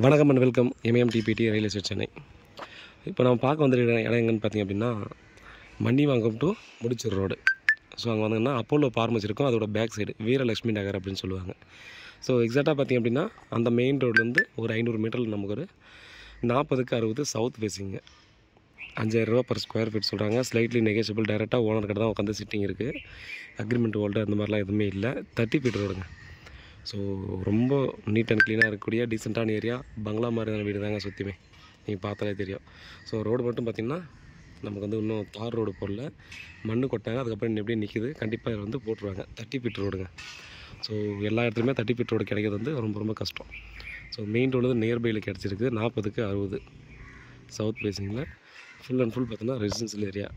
வணக்கம் and welcome எம்எம்டிபிடி real estate Chennai. இப்போ நம்ம பார்க்க வந்துருக்கிற இடம் எங்கன்னு பார்த்திங்க அப்படின்னா Mandivakkam to Mudichur road. So அங்கே வந்தீங்கன்னா அப்போலோ ஃபார்மசி இருக்கும், அதோட பேக் சைடு வீரலட்சுமி நகர் அப்படின்னு சொல்லுவாங்க. ஸோ எக்ஸாக்டாக பார்த்திங்க அப்படின்னா அந்த மெயின் ரோட்லேருந்து ஒரு 500 மீட்டரில் நமக்கு ஒரு 40க்கு 60 சவுத் ஃபேஸிங்கு 5000 ரூபா பர் ஸ்கொயர் ஃபீட் சொல்கிறாங்க. ஸ்லைட்லி நெகோஷியபிள், டைரெக்டாக ஓனர் கிட்ட தான் உட்காந்து சிட்டிங் இருக்குது. அக்ரிமெண்ட் ஹோல்டர் அந்த மாதிரிலாம் எதுவுமே இல்லை. 30 ஃபீட் ரோடுங்க. ஸோ ரொம்ப நீட் அண்ட் க்ளீனாக இருக்கக்கூடிய டீசெண்டான ஏரியா. பங்களா மாதிரியான வீடு தாங்க சுற்றியுமே, நீங்கள் பார்த்தாலே தெரியும். ஸோ ரோடு மட்டும் பார்த்திங்கன்னா நமக்கு வந்து இன்னும் தார் ரோடு போடல, மண்ணு கொட்டாங்க, அதுக்கப்புறம் எப்படியும் நிற்கிது. கண்டிப்பாக இதில் வந்து போட்டுருவாங்க. 30 ஃபீட் ரோடுங்க. ஸோ எல்லா இடத்துலையுமே 30 ஃபீட் ரோடு கிடைக்கிறது வந்து ரொம்ப ரொம்ப கஷ்டம். ஸோ மெயின் ரோடு வந்து நியர்பையில் கிடச்சிருக்கு. 40க்கு 60 சவுத் ஃபேஸிங்கில் ஃபுல் அண்ட் ஃபுல் பார்த்தீங்கன்னா ரெசிடென்ஷியல் ஏரியா.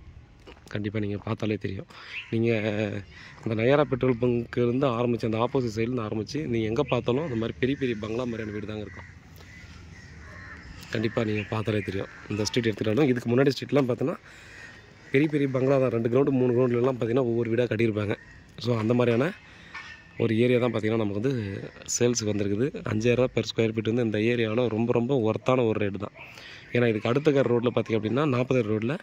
கண்டிப்பாக நீங்கள் பார்த்தாலே தெரியும். நீங்கள் இந்த நயாரா பெட்ரோல் பங்க்லேருந்து ஆரம்பித்து அந்த ஆப்போசிட் சைட்லேருந்து ஆரம்பித்து நீங்கள் எங்கே பார்த்தாலும் அந்த மாதிரி பெரிய பெரிய பங்களா மாதிரியான வீடு தாங்க இருக்கும். கண்டிப்பாக நீங்கள் பார்த்தாலே தெரியும். இந்த ஸ்ட்ரீட் எடுத்துகிட்டாலும் இதுக்கு முன்னாடி ஸ்ட்ரீட்லாம் பார்த்தீங்கன்னா பெரிய பெரிய பங்களா தான். 2 கிரவுண்டு 3 கிரவுண்ட்லாம் பார்த்திங்கன்னா ஒவ்வொரு வீடாக கட்டியிருப்பாங்க. ஸோ அந்த மாதிரியான ஒரு ஏரியா தான் பார்த்திங்கன்னா நமக்கு வந்து சேல்ஸுக்கு வந்திருக்குது. 5000 ரூபா பெர் ஸ்கொயர் ஃபீட் வந்து இந்த ஏரியாவில் ரொம்ப ரொம்ப ஒர்த்தான ஒரு ரேட்டு தான். ஏன்னா இதுக்கு அடுத்த ரோட்டில் பார்த்திங்க அப்படின்னா 40 ரோட்டில்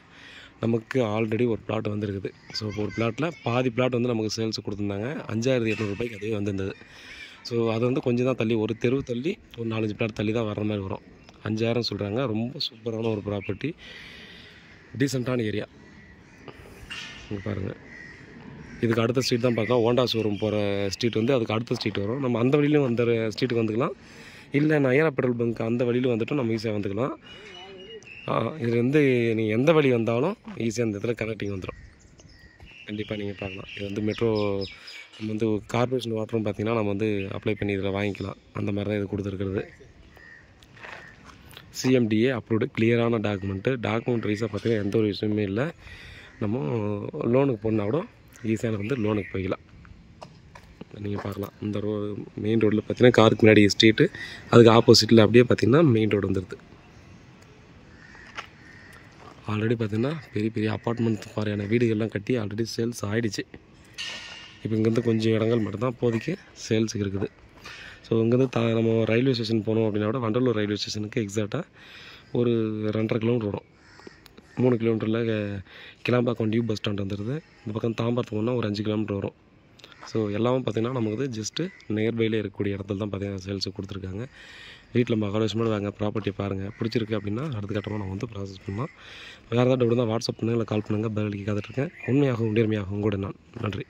நமக்கு ஆல்ரெடி ஒரு பிளாட் வந்துருக்குது. ஸோ ஒரு பிளாட்டில் பாதி பிளாட் வந்து நமக்கு சேல்ஸ் கொடுத்துருந்தாங்க. 5800 ரூபாய்க்கு அதுவே வந்திருந்தது. ஸோ அது வந்து கொஞ்சம் தான் தள்ளி, ஒரு தெருவு தள்ளி ஒரு 4-5 பிளாட் தள்ளி தான் வர்ற மாதிரி வரும். 5000 சொல்கிறாங்க. ரொம்ப சூப்பரான ஒரு ப்ராப்பர்ட்டி, டீசெண்டான ஏரியா. இங்கே பாருங்கள், இதுக்கு அடுத்த ஸ்ட்ரீட் தான் பார்த்தா ஹோண்டா ஷோரூம் போகிற ஸ்ட்ரீட் வந்து அதுக்கு அடுத்த ஸ்ட்ரீட் வரும். நம்ம அந்த வழியிலும் அந்த ஸ்ட்ரீட்டுக்கு வந்துக்கலாம், இல்லை நயாரா பெட்ரோல் பங்க் அந்த வழியில் வந்துட்டு நம்ம ஈஸியாக வந்துக்கலாம். இது வந்து நீங்கள் எந்த வழி வந்தாலும் ஈஸியாக அந்த இடத்துல கனெக்டிங் வந்துடும். கண்டிப்பாக நீங்கள் பார்க்கலாம். இது வந்து மெட்ரோ, நம்ம வந்து கார்பரேஷன் வாட்டரும் பார்த்திங்கன்னா நம்ம வந்து அப்ளை பண்ணி இதில் வாங்கிக்கலாம். அந்த மாதிரி தான் இது கொடுத்துருக்குறது. சிஎம்டிஏ அப்ரூவ்டு, கிளியரான டாக்குமெண்ட் வைஸாக பார்த்திங்கன்னா எந்த ஒரு விஷயமே இல்லை. நம்ம லோனுக்கு போனால் கூட ஈஸியாக வந்து லோனுக்கு போய்க்கலாம். நீங்கள் பார்க்கலாம். இந்த மெயின் ரோட்டில் பார்த்திங்கன்னா காருக்கு முன்னாடி ஸ்ட்ரீட்டு, அதுக்கு ஆப்போசிட்டில் அப்படியே பார்த்திங்கன்னா மெயின் ரோடு வந்துடுது. ஆல்ரெடி பார்த்திங்கன்னா பெரிய பெரிய அப்பார்ட்மெண்ட் மாதிரியான வீடுகள்லாம் கட்டி ஆல்ரெடி சேல்ஸ் ஆகிடுச்சு. இப்போ இங்கேருந்து கொஞ்சம் இடங்கள் மட்டும்தான் இப்போதைக்கு சேல்ஸுக்கு இருக்குது. ஸோ இங்கேருந்து நம்ம ரயில்வே ஸ்டேஷன் போனோம் அப்படின்னா கூட வண்டலூர் ரயில்வே ஸ்டேஷனுக்கு எக்ஸாக்டாக ஒரு 2.5 கிலோமீட்டர் வரும். 3 கிலோமீட்டரில் கிளாம்பாக்கம் நியூ பஸ் ஸ்டாண்ட் வந்துடுது. இந்த பக்கம் தாம்பரத்துக்கு போனால் ஒரு 5 கிலோமீட்டர் வரும். ஸோ எல்லாமே பார்த்திங்கன்னா நமக்கு வந்து ஜஸ்ட்டு நியர்பையில் இருக்கக்கூடிய இடத்துல தான் பார்த்திங்கன்னா சேல்ஸுக்கு கொடுத்துருக்காங்க. வீட்டில் மகாலட்சுமி வாங்க, ப்ராப்பர்ட்டியை பாருங்கள், பிடிச்சிருக்கு அப்படின்னா அடுத்த கட்டமாக நம்ம வந்து ப்ராசஸ் பண்ணலாம். வேறு ஏதாவது டவுட் தான் வாட்ஸ்அப் பண்ணுங்கள், இல்லை கால் பண்ணுங்கள், பதிலளிக்க காத்துட்ருக்கேன். உண்மையாகவும் நேர்மையாகவும் கூட நான். நன்றி.